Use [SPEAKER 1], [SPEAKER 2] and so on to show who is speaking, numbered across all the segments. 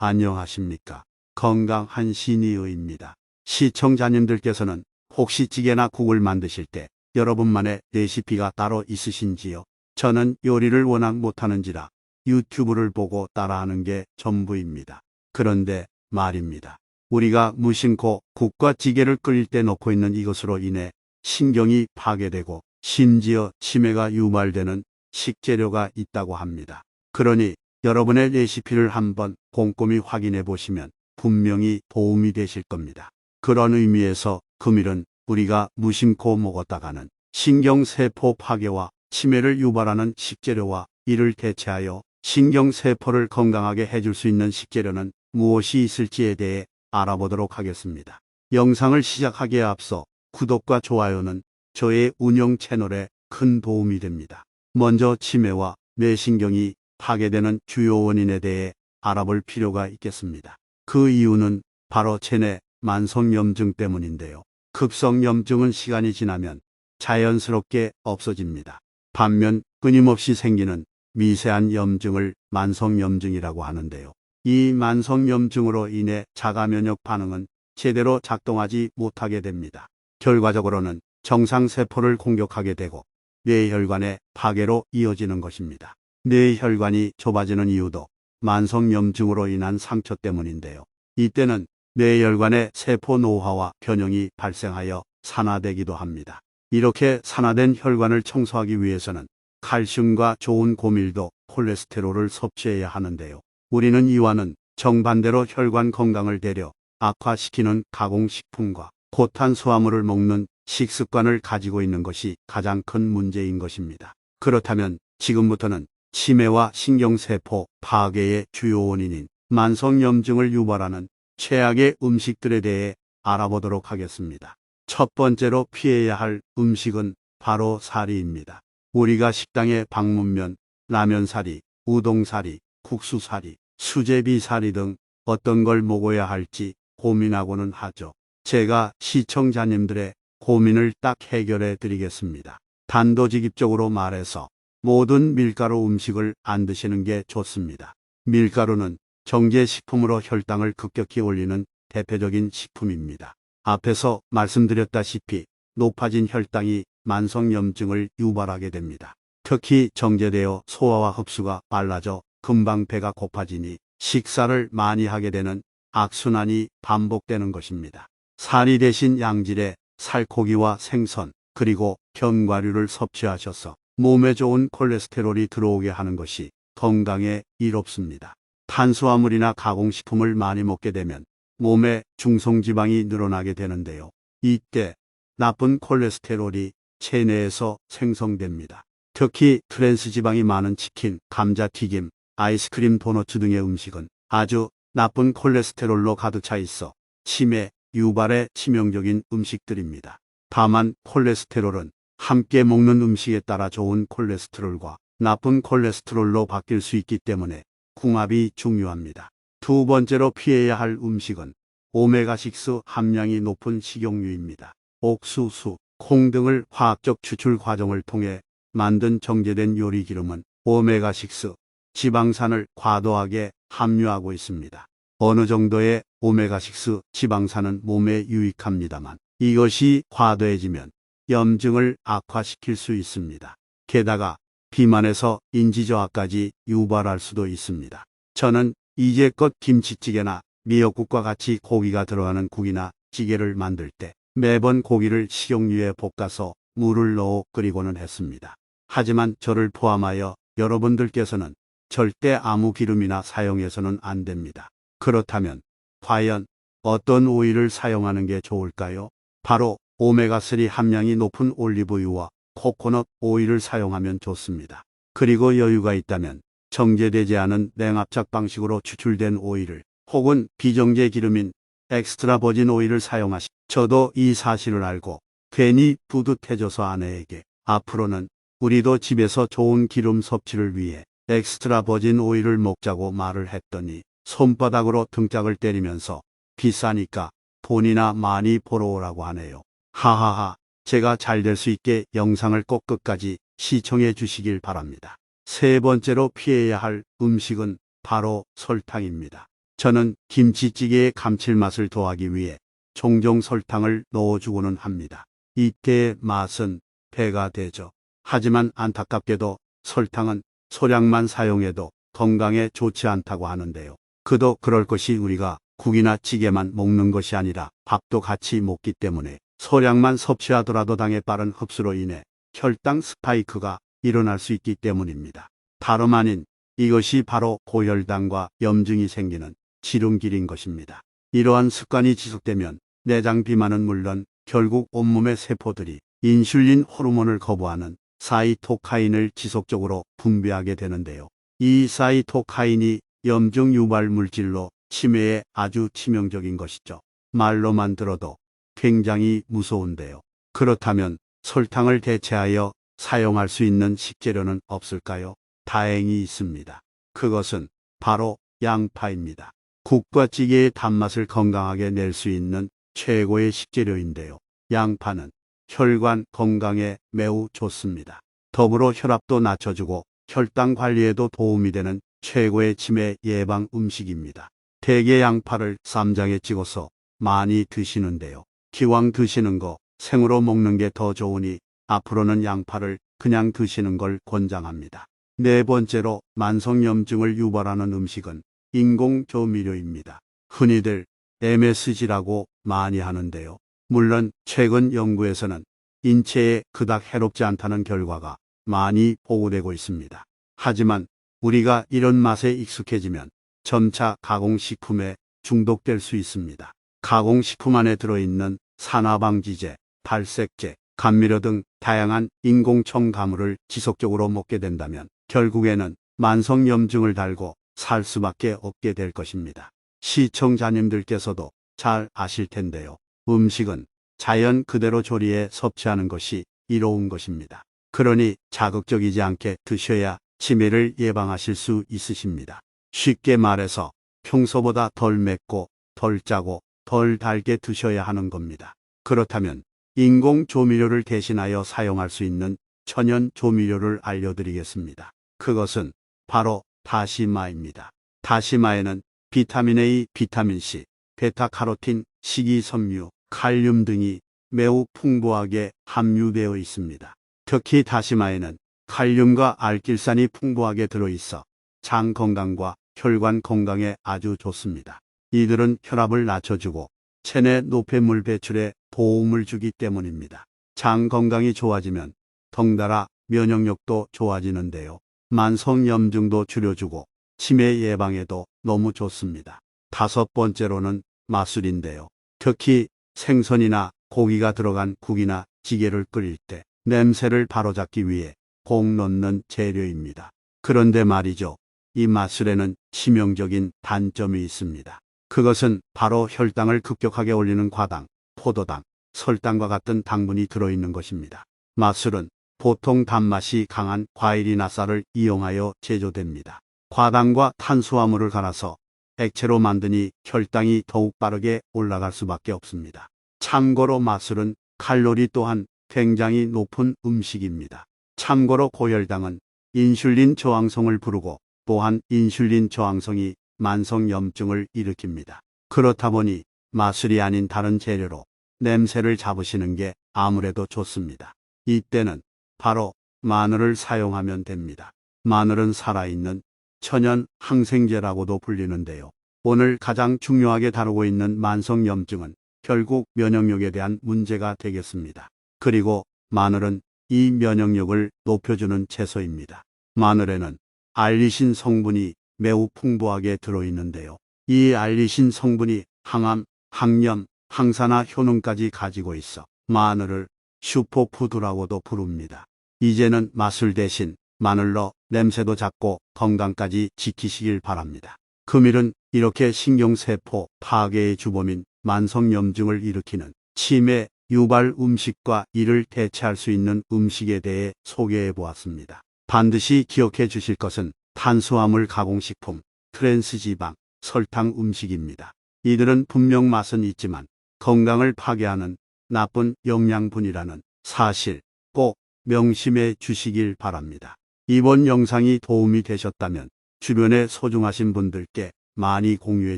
[SPEAKER 1] 안녕하십니까. 건강한 신이의입니다. 시청자님들께서는 혹시 찌개나 국을 만드실 때 여러분만의 레시피가 따로 있으신지요? 저는 요리를 워낙 못하는지라 유튜브를 보고 따라하는 게 전부입니다. 그런데 말입니다. 우리가 무심코 국과 찌개를 끓일 때 넣고 있는 이것으로 인해 신경이 파괴되고 심지어 치매가 유발되는 식재료가 있다고 합니다. 그러니 여러분의 레시피를 한번 꼼꼼히 확인해 보시면 분명히 도움이 되실 겁니다. 그런 의미에서 금일은 우리가 무심코 먹었다가는 신경세포 파괴와 치매를 유발하는 식재료와 이를 대체하여 신경세포를 건강하게 해줄 수 있는 식재료는 무엇이 있을지에 대해 알아보도록 하겠습니다. 영상을 시작하기에 앞서 구독과 좋아요는 저의 운영 채널에 큰 도움이 됩니다. 먼저 치매와 뇌신경이 파괴되는 주요 원인에 대해 알아볼 필요가 있겠습니다. 그 이유는 바로 체내 만성염증 때문인데요. 급성염증은 시간이 지나면 자연스럽게 없어집니다. 반면 끊임없이 생기는 미세한 염증을 만성염증이라고 하는데요. 이 만성염증으로 인해 자가면역 반응은 제대로 작동하지 못하게 됩니다. 결과적으로는 정상세포를 공격하게 되고 뇌혈관의 파괴로 이어지는 것입니다. 뇌혈관이 좁아지는 이유도 만성염증으로 인한 상처 때문인데요. 이때는 뇌혈관의 세포 노화와 변형이 발생하여 산화되기도 합니다. 이렇게 산화된 혈관을 청소하기 위해서는 칼슘과 좋은 고밀도 콜레스테롤을 섭취해야 하는데요. 우리는 이와는 정반대로 혈관 건강을 되려 악화시키는 가공식품과 고탄수화물을 먹는 식습관을 가지고 있는 것이 가장 큰 문제인 것입니다. 그렇다면 지금부터는 치매와 신경세포 파괴의 주요 원인인 만성염증을 유발하는 최악의 음식들에 대해 알아보도록 하겠습니다. 첫 번째로 피해야 할 음식은 바로 사리입니다. 우리가 식당에 방문면 라면사리, 우동사리, 국수사리, 수제비사리 등 어떤 걸 먹어야 할지 고민하고는 하죠. 제가 시청자님들의 고민을 딱 해결해 드리겠습니다. 단도직입적으로 말해서 모든 밀가루 음식을 안 드시는 게 좋습니다. 밀가루는 정제식품으로 혈당을 급격히 올리는 대표적인 식품입니다. 앞에서 말씀드렸다시피 높아진 혈당이 만성염증을 유발하게 됩니다. 특히 정제되어 소화와 흡수가 빨라져 금방 배가 고파지니 식사를 많이 하게 되는 악순환이 반복되는 것입니다. 사리 대신 양질의 살코기와 생선 그리고 견과류를 섭취하셔서 몸에 좋은 콜레스테롤이 들어오게 하는 것이 건강에 이롭습니다. 탄수화물이나 가공식품을 많이 먹게 되면 몸에 중성지방이 늘어나게 되는데요. 이때 나쁜 콜레스테롤이 체내에서 생성됩니다. 특히 트랜스지방이 많은 치킨, 감자튀김, 아이스크림, 도너츠 등의 음식은 아주 나쁜 콜레스테롤로 가득 차 있어 치매 유발에 치명적인 음식들입니다. 다만 콜레스테롤은 함께 먹는 음식에 따라 좋은 콜레스테롤과 나쁜 콜레스테롤로 바뀔 수 있기 때문에 궁합이 중요합니다. 두 번째로 피해야 할 음식은 오메가6 함량이 높은 식용유입니다. 옥수수, 콩 등을 화학적 추출 과정을 통해 만든 정제된 요리 기름은 오메가6 지방산을 과도하게 함유하고 있습니다. 어느 정도의 오메가6 지방산은 몸에 유익합니다만 이것이 과도해지면 염증을 악화시킬 수 있습니다. 게다가 비만에서 인지저하까지 유발할 수도 있습니다. 저는 이제껏 김치찌개나 미역국과 같이 고기가 들어가는 국이나 찌개를 만들 때 매번 고기를 식용유에 볶아서 물을 넣어 끓이고는 했습니다. 하지만 저를 포함하여 여러분들께서는 절대 아무 기름이나 사용해서는 안 됩니다. 그렇다면 과연 어떤 오일을 사용하는 게 좋을까요? 바로 오메가3 함량이 높은 올리브유와 코코넛 오일을 사용하면 좋습니다. 그리고 여유가 있다면 정제되지 않은 냉압착 방식으로 추출된 오일을 혹은 비정제 기름인 엑스트라 버진 오일을 사용하시. 저도 이 사실을 알고 괜히 뿌듯해져서 아내에게 앞으로는 우리도 집에서 좋은 기름 섭취를 위해 엑스트라 버진 오일을 먹자고 말을 했더니 손바닥으로 등짝을 때리면서 비싸니까 돈이나 많이 벌어오라고 하네요. 하하하, 제가 잘 될 수 있게 영상을 꼭 끝까지 시청해 주시길 바랍니다. 세 번째로 피해야 할 음식은 바로 설탕입니다. 저는 김치찌개의 감칠맛을 더하기 위해 종종 설탕을 넣어주고는 합니다. 이때의 맛은 배가 되죠. 하지만 안타깝게도 설탕은 소량만 사용해도 건강에 좋지 않다고 하는데요. 그도 그럴 것이 우리가 국이나 찌개만 먹는 것이 아니라 밥도 같이 먹기 때문에 소량만 섭취하더라도 당의 빠른 흡수로 인해 혈당 스파이크가 일어날 수 있기 때문입니다. 다름 아닌 이것이 바로 고혈당과 염증이 생기는 지름길인 것입니다. 이러한 습관이 지속되면 내장 비만은 물론 결국 온몸의 세포들이 인슐린 호르몬을 거부하는 사이토카인을 지속적으로 분비하게 되는데요. 이 사이토카인이 염증 유발 물질로 치매에 아주 치명적인 것이죠. 말로만 들어도 굉장히 무서운데요. 그렇다면 설탕을 대체하여 사용할 수 있는 식재료는 없을까요? 다행히 있습니다. 그것은 바로 양파입니다. 국과 찌개의 단맛을 건강하게 낼 수 있는 최고의 식재료인데요. 양파는 혈관 건강에 매우 좋습니다. 더불어 혈압도 낮춰주고 혈당 관리에도 도움이 되는 최고의 치매 예방 음식입니다. 대개 양파를 쌈장에 찍어서 많이 드시는데요. 기왕 드시는 거 생으로 먹는 게 더 좋으니 앞으로는 양파를 그냥 드시는 걸 권장합니다. 네 번째로 만성염증을 유발하는 음식은 인공조미료입니다. 흔히들 MSG라고 많이 하는데요. 물론 최근 연구에서는 인체에 그닥 해롭지 않다는 결과가 많이 보고되고 있습니다. 하지만 우리가 이런 맛에 익숙해지면 점차 가공식품에 중독될 수 있습니다. 가공식품 안에 들어있는 산화방지제, 발색제, 감미료 등 다양한 인공 첨가물을 지속적으로 먹게 된다면 결국에는 만성염증을 달고 살 수밖에 없게 될 것입니다. 시청자님들께서도 잘 아실 텐데요. 음식은 자연 그대로 조리해 섭취하는 것이 이로운 것입니다. 그러니 자극적이지 않게 드셔야 치매를 예방하실 수 있으십니다. 쉽게 말해서 평소보다 덜 맵고 덜 짜고 덜 달게 드셔야 하는 겁니다. 그렇다면 인공 조미료를 대신하여 사용할 수 있는 천연 조미료를 알려드리겠습니다. 그것은 바로 다시마입니다. 다시마에는 비타민 A, 비타민 C, 베타카로틴, 식이섬유, 칼륨 등이 매우 풍부하게 함유되어 있습니다. 특히 다시마에는 칼륨과 알길산이 풍부하게 들어있어 장 건강과 혈관 건강에 아주 좋습니다. 이들은 혈압을 낮춰주고 체내 노폐물 배출에 도움을 주기 때문입니다. 장 건강이 좋아지면 덩달아 면역력도 좋아지는데요. 만성염증도 줄여주고 치매 예방에도 너무 좋습니다. 다섯 번째로는 마술인데요. 특히 생선이나 고기가 들어간 국이나 찌개를 끓일 때 냄새를 바로잡기 위해 꼭 넣는 재료입니다. 그런데 말이죠. 이 마술에는 치명적인 단점이 있습니다. 그것은 바로 혈당을 급격하게 올리는 과당, 포도당, 설탕과 같은 당분이 들어있는 것입니다. 마술은 보통 단맛이 강한 과일이나 쌀을 이용하여 제조됩니다. 과당과 탄수화물을 갈아서 액체로 만드니 혈당이 더욱 빠르게 올라갈 수밖에 없습니다. 참고로 마술은 칼로리 또한 굉장히 높은 음식입니다. 참고로 고혈당은 인슐린 저항성을 부르고 또한 인슐린 저항성이 만성염증을 일으킵니다. 그렇다 보니 마술이 아닌 다른 재료로 냄새를 잡으시는 게 아무래도 좋습니다. 이때는 바로 마늘을 사용하면 됩니다. 마늘은 살아있는 천연 항생제라고도 불리는데요. 오늘 가장 중요하게 다루고 있는 만성염증은 결국 면역력에 대한 문제가 되겠습니다. 그리고 마늘은 이 면역력을 높여주는 채소입니다. 마늘에는 알리신 성분이 매우 풍부하게 들어있는데요. 이 알리신 성분이 항암, 항염, 항산화 효능까지 가지고 있어 마늘을 슈퍼푸드라고도 부릅니다. 이제는 마술 대신 마늘로 냄새도 잡고 건강까지 지키시길 바랍니다. 금일은 이렇게 신경세포 파괴의 주범인 만성염증을 일으키는 치매 유발 음식과 이를 대체할 수 있는 음식에 대해 소개해 보았습니다. 반드시 기억해 주실 것은 탄수화물 가공식품, 트랜스지방, 설탕 음식입니다. 이들은 분명 맛은 있지만 건강을 파괴하는 나쁜 영양분이라는 사실 꼭 명심해 주시길 바랍니다. 이번 영상이 도움이 되셨다면 주변에 소중하신 분들께 많이 공유해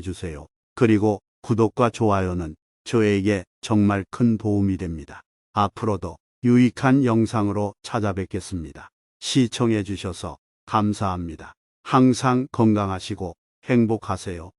[SPEAKER 1] 주세요. 그리고 구독과 좋아요는 저에게 정말 큰 도움이 됩니다. 앞으로도 유익한 영상으로 찾아뵙겠습니다. 시청해 주셔서 감사합니다. 항상 건강하시고 행복하세요.